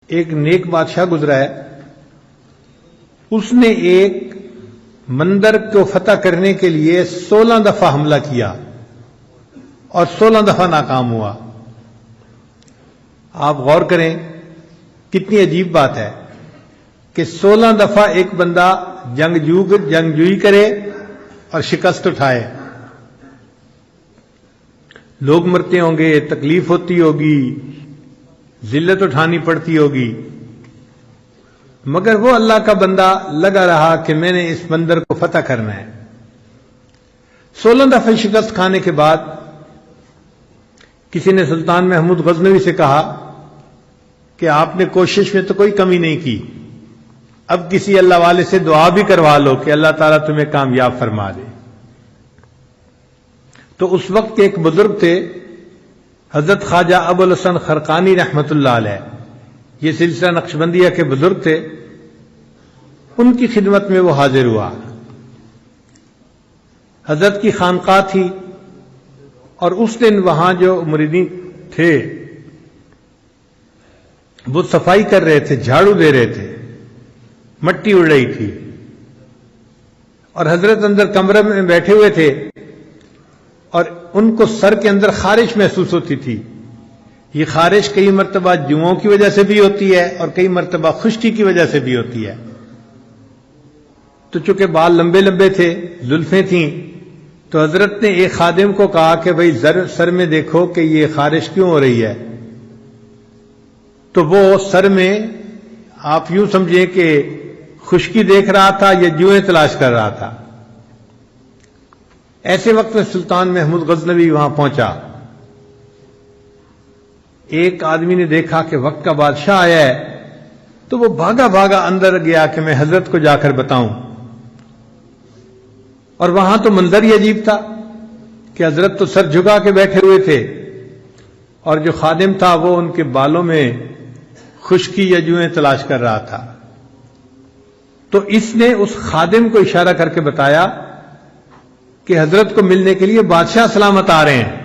ایک نیک بادشاہ گزرا ہے، اس نے ایک مندر کو فتح کرنے کے لیے 16 دفعہ حملہ کیا اور 16 دفعہ ناکام ہوا۔ آپ غور کریں کتنی عجیب بات ہے کہ 16 دفعہ ایک بندہ جنگجوئی کرے اور شکست اٹھائے۔ لوگ مرتے ہوں گے، تکلیف ہوتی ہوگی، ذلت اٹھانی پڑتی ہوگی، مگر وہ اللہ کا بندہ لگا رہا کہ میں نے اس بندر کو فتح کرنا ہے۔ 16 دفعہ شکست کھانے کے بعد کسی نے سلطان محمود غزنوی سے کہا کہ آپ نے کوشش میں تو کوئی کمی نہیں کی، اب کسی اللہ والے سے دعا بھی کروا لو کہ اللہ تعالیٰ تمہیں کامیاب فرما دے۔ تو اس وقت کے ایک بزرگ تھے حضرت خواجہ ابوالحسن خرقانی رحمت اللہ علیہ، یہ سلسلہ نقشبندیہ کے بزرگ تھے، ان کی خدمت میں وہ حاضر ہوا۔ حضرت کی خانقاہ تھی اور اس دن وہاں جو مریدین تھے وہ صفائی کر رہے تھے، جھاڑو دے رہے تھے، مٹی اڑ رہی تھی، اور حضرت اندر کمرے میں بیٹھے ہوئے تھے اور ان کو سر کے اندر خارش محسوس ہوتی تھی۔ یہ خارش کئی مرتبہ جوؤں کی وجہ سے بھی ہوتی ہے اور کئی مرتبہ خشکی کی وجہ سے بھی ہوتی ہے۔ تو چونکہ بال لمبے لمبے تھے، زلفیں تھیں، تو حضرت نے ایک خادم کو کہا کہ بھئی سر میں دیکھو کہ یہ خارش کیوں ہو رہی ہے۔ تو وہ سر میں آپ یوں سمجھیں کہ خشکی دیکھ رہا تھا یا جوئیں تلاش کر رہا تھا۔ ایسے وقت میں سلطان محمود غزنوی وہاں پہنچا۔ ایک آدمی نے دیکھا کہ وقت کا بادشاہ آیا ہے، تو وہ بھاگا بھاگا اندر گیا کہ میں حضرت کو جا کر بتاؤں۔ اور وہاں تو منظر ہی عجیب تھا کہ حضرت تو سر جھکا کے بیٹھے ہوئے تھے اور جو خادم تھا وہ ان کے بالوں میں خشکی یا جوئیں تلاش کر رہا تھا۔ تو اس نے اس خادم کو اشارہ کر کے بتایا کہ حضرت کو ملنے کے لیے بادشاہ سلامت آ رہے ہیں۔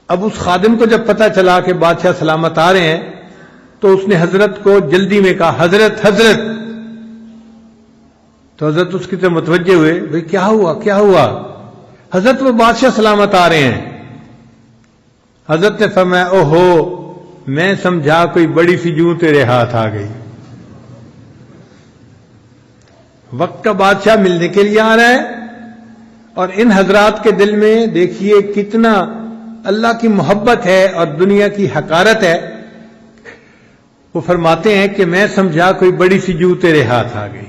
اب اس خادم کو جب پتہ چلا کہ بادشاہ سلامت آ رہے ہیں تو اس نے حضرت کو جلدی میں کہا حضرت حضرت۔ تو حضرت اس کی طرف متوجہ ہوئے، بھئی کیا ہوا کیا ہوا؟ حضرت وہ بادشاہ سلامت آ رہے ہیں۔ حضرت نے فرمایا اوہو، میں سمجھا کوئی بڑی سی جو تیرے ہاتھ آ گئی۔ وقت کا بادشاہ ملنے کے لیے آ رہا ہے اور ان حضرات کے دل میں دیکھیے کتنا اللہ کی محبت ہے اور دنیا کی حقارت ہے۔ وہ فرماتے ہیں کہ میں سمجھا کوئی بڑی سی جو تیرے ہاتھ آ گئی۔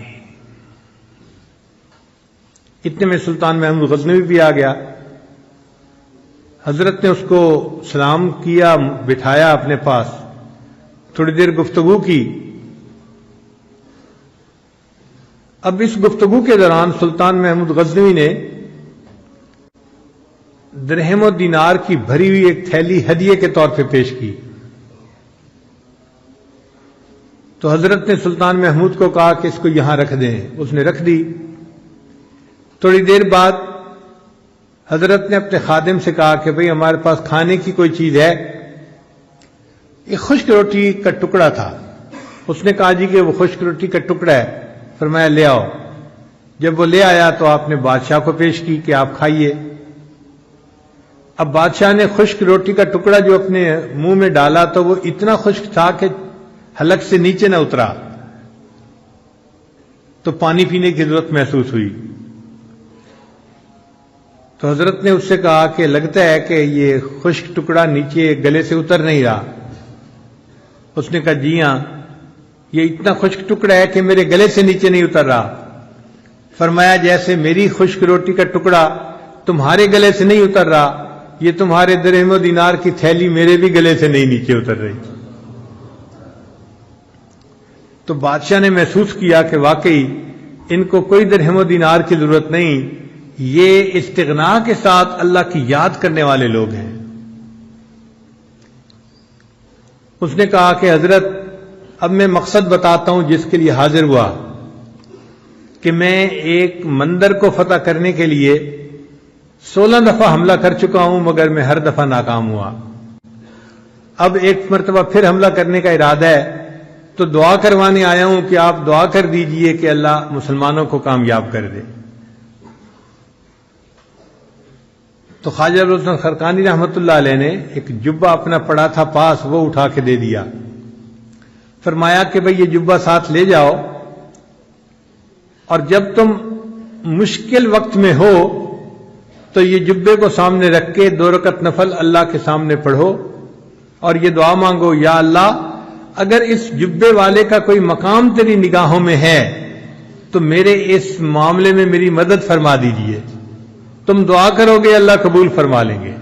اتنے میں سلطان محمود غزنوی بھی آ گیا۔ حضرت نے اس کو سلام کیا، بٹھایا اپنے پاس، تھوڑی دیر گفتگو کی۔ اب اس گفتگو کے دوران سلطان محمود غزنوی نے درہم و دینار کی بھری ہوئی ایک تھیلی ہدیے کے طور پہ پیش کی۔ تو حضرت نے سلطان محمود کو کہا کہ اس کو یہاں رکھ دیں۔ اس نے رکھ دی۔ تھوڑی دیر بعد حضرت نے اپنے خادم سے کہا کہ بھئی ہمارے پاس کھانے کی کوئی چیز ہے؟ ایک خشک روٹی کا ٹکڑا تھا۔ اس نے کہا جی کہ وہ خشک روٹی کا ٹکڑا ہے۔ فرمایا لے آؤ۔ جب وہ لے آیا تو آپ نے بادشاہ کو پیش کی کہ آپ کھائیے۔ اب بادشاہ نے خشک روٹی کا ٹکڑا جو اپنے منہ میں ڈالا تو وہ اتنا خشک تھا کہ حلق سے نیچے نہ اترا، تو پانی پینے کی ضرورت محسوس ہوئی۔ تو حضرت نے اس سے کہا کہ لگتا ہے کہ یہ خشک ٹکڑا نیچے گلے سے اتر نہیں رہا۔ اس نے کہا جی ہاں، یہ اتنا خشک ٹکڑا ہے کہ میرے گلے سے نیچے نہیں اتر رہا۔ فرمایا جیسے میری خشک روٹی کا ٹکڑا تمہارے گلے سے نہیں اتر رہا، یہ تمہارے درہم و دینار کی تھیلی میرے بھی گلے سے نہیں نیچے اتر رہی۔ تو بادشاہ نے محسوس کیا کہ واقعی ان کو کوئی درہم و دینار کی ضرورت نہیں، یہ استغنا کے ساتھ اللہ کی یاد کرنے والے لوگ ہیں۔ اس نے کہا کہ حضرت اب میں مقصد بتاتا ہوں جس کے لیے حاضر ہوا، کہ میں ایک مندر کو فتح کرنے کے لیے 16 دفعہ حملہ کر چکا ہوں مگر میں ہر دفعہ ناکام ہوا۔ اب ایک مرتبہ پھر حملہ کرنے کا ارادہ ہے، تو دعا کروانے آیا ہوں کہ آپ دعا کر دیجئے کہ اللہ مسلمانوں کو کامیاب کر دے۔ تو خواجہ ابوالحسن خرقانی رحمۃ اللہ علیہ نے ایک جبہ اپنا پڑا تھا پاس، وہ اٹھا کے دے دیا، فرمایا کہ بھئی یہ جبہ ساتھ لے جاؤ، اور جب تم مشکل وقت میں ہو تو یہ جبے کو سامنے رکھ کے 2 رکعت نفل اللہ کے سامنے پڑھو اور یہ دعا مانگو، یا اللہ اگر اس جبے والے کا کوئی مقام تیری نگاہوں میں ہے تو میرے اس معاملے میں میری مدد فرما دیجئے۔ تم دعا کرو گے اللہ قبول فرما لیں گے۔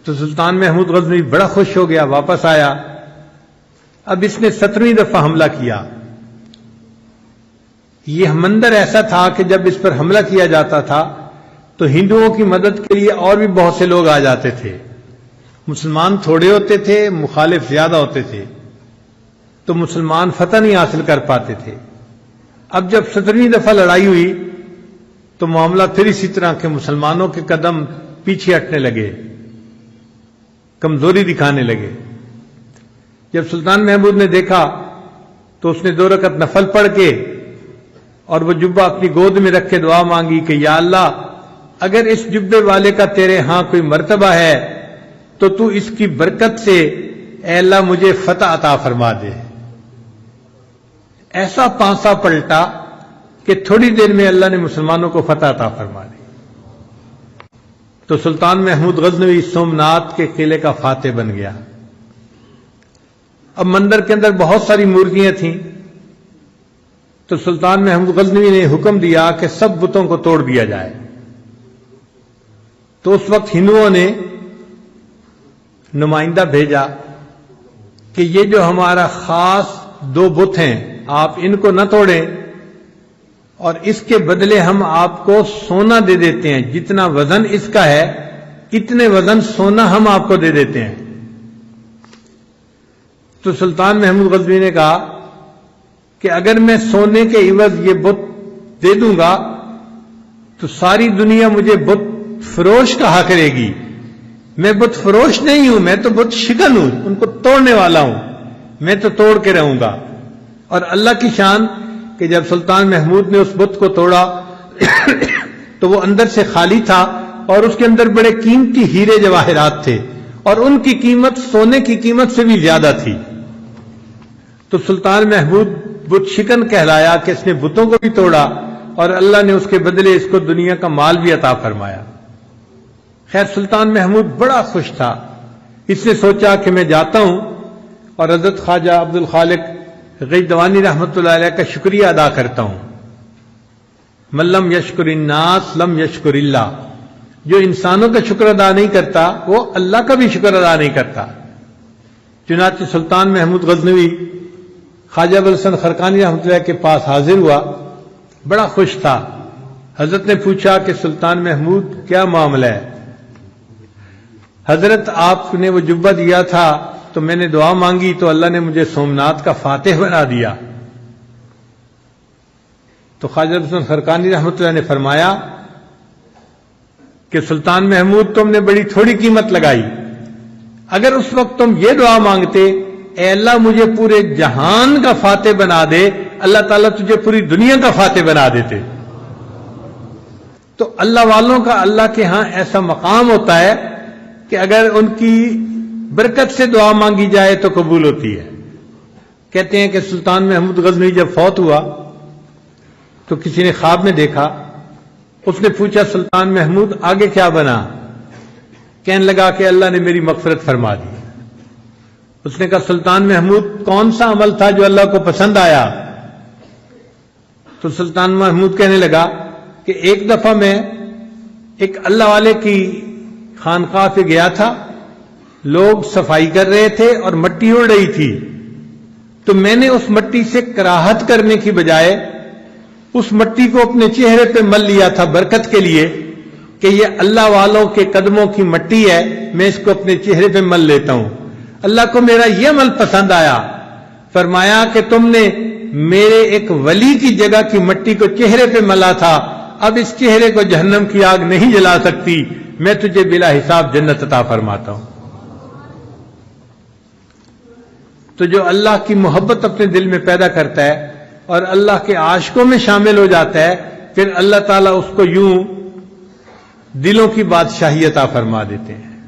تو سلطان محمود غزنوی بڑا خوش ہو گیا، واپس آیا۔ اب اس نے 17ویں دفعہ حملہ کیا۔ یہ منظر ایسا تھا کہ جب اس پر حملہ کیا جاتا تھا تو ہندوؤں کی مدد کے لیے اور بھی بہت سے لوگ آ جاتے تھے، مسلمان تھوڑے ہوتے تھے، مخالف زیادہ ہوتے تھے، تو مسلمان فتح نہیں حاصل کر پاتے تھے۔ اب جب 17ویں دفعہ لڑائی ہوئی تو معاملہ پھر اسی طرح کے مسلمانوں کے قدم پیچھے ہٹنے لگے، کمزوری دکھانے لگے۔ جب سلطان محمود نے دیکھا تو اس نے 2 رکعت نفل پڑھ کے اور وہ جبہ اپنی گود میں رکھ کے دعا مانگی کہ یا اللہ اگر اس جبے والے کا تیرے ہاں کوئی مرتبہ ہے تو تو اس کی برکت سے اے اللہ مجھے فتح عطا فرما دے۔ ایسا پانسا پلٹا کہ تھوڑی دیر میں اللہ نے مسلمانوں کو فتح عطا فرما دی۔ تو سلطان محمود غزنوی سومنات کے قلعے کا فاتح بن گیا۔ اب مندر کے اندر بہت ساری مورتیاں تھیں، تو سلطان محمود غزنوی نے حکم دیا کہ سب بتوں کو توڑ دیا جائے۔ تو اس وقت ہندوؤں نے نمائندہ بھیجا کہ یہ جو ہمارا خاص 2 بت ہیں آپ ان کو نہ توڑیں، اور اس کے بدلے ہم آپ کو سونا دے دیتے ہیں، جتنا وزن اس کا ہے اتنے وزن سونا ہم آپ کو دے دیتے ہیں۔ تو سلطان محمود غزنوی نے کہا کہ اگر میں سونے کے عوض یہ بت دے دوں گا تو ساری دنیا مجھے بت فروش کہا کرے گی۔ میں بت فروش نہیں ہوں، میں تو بت شکن ہوں، ان کو توڑنے والا ہوں، میں تو توڑ کے رہوں گا۔ اور اللہ کی شان کہ جب سلطان محمود نے اس بت کو توڑا تو وہ اندر سے خالی تھا اور اس کے اندر بڑے قیمتی ہیرے جواہرات تھے، اور ان کی قیمت سونے کی قیمت سے بھی زیادہ تھی۔ تو سلطان محمود بت شکن کہلایا کہ اس نے بتوں کو بھی توڑا اور اللہ نے اس کے بدلے اس کو دنیا کا مال بھی عطا فرمایا۔ خیر سلطان محمود بڑا خوش تھا، اس نے سوچا کہ میں جاتا ہوں اور حضرت خواجہ عبد الخالق غیدوانی رحمۃ اللہ علیہ کا شکریہ ادا کرتا ہوں۔ من لم یشکر الناس لم یشکر اللہ، جو انسانوں کا شکر ادا نہیں کرتا وہ اللہ کا بھی شکر ادا نہیں کرتا۔ چنانچہ سلطان محمود غزنوی خواجہ ابوالحسن خرقانی رحمۃ اللہ کے پاس حاضر ہوا، بڑا خوش تھا۔ حضرت نے پوچھا کہ سلطان محمود کیا معاملہ ہے؟ حضرت آپ نے وہ جبہ دیا تھا تو میں نے دعا مانگی تو اللہ نے مجھے سومنات کا فاتح بنا دیا۔ تو خواجہ ابوالحسن خرقانی رحمۃ اللہ نے فرمایا کہ سلطان محمود تم نے بڑی تھوڑی قیمت لگائی، اگر اس وقت تم یہ دعا مانگتے اے اللہ مجھے پورے جہان کا فاتح بنا دے، اللہ تعالیٰ تجھے پوری دنیا کا فاتح بنا دیتے۔ تو اللہ والوں کا اللہ کے ہاں ایسا مقام ہوتا ہے کہ اگر ان کی برکت سے دعا مانگی جائے تو قبول ہوتی ہے۔ کہتے ہیں کہ سلطان محمود غزنوی جب فوت ہوا تو کسی نے خواب میں دیکھا، اس نے پوچھا سلطان محمود آگے کیا بنا؟ کہنے لگا کہ اللہ نے میری مغفرت فرما دی۔ اس نے کہا سلطان محمود کون سا عمل تھا جو اللہ کو پسند آیا؟ تو سلطان محمود کہنے لگا کہ ایک دفعہ میں ایک اللہ والے کی خانقاہ پہ گیا تھا، لوگ صفائی کر رہے تھے اور مٹی اڑ رہی تھی، تو میں نے اس مٹی سے کراہت کرنے کی بجائے اس مٹی کو اپنے چہرے پہ مل لیا تھا برکت کے لیے کہ یہ اللہ والوں کے قدموں کی مٹی ہے، میں اس کو اپنے چہرے پہ مل لیتا ہوں۔ اللہ کو میرا یہ عمل پسند آیا، فرمایا کہ تم نے میرے ایک ولی کی جگہ کی مٹی کو چہرے پہ ملا تھا، اب اس چہرے کو جہنم کی آگ نہیں جلا سکتی، میں تجھے بلا حساب جنت عطا فرماتا ہوں۔ تو جو اللہ کی محبت اپنے دل میں پیدا کرتا ہے اور اللہ کے عاشقوں میں شامل ہو جاتا ہے، پھر اللہ تعالیٰ اس کو یوں دلوں کی بادشاہی عطا فرما دیتے ہیں۔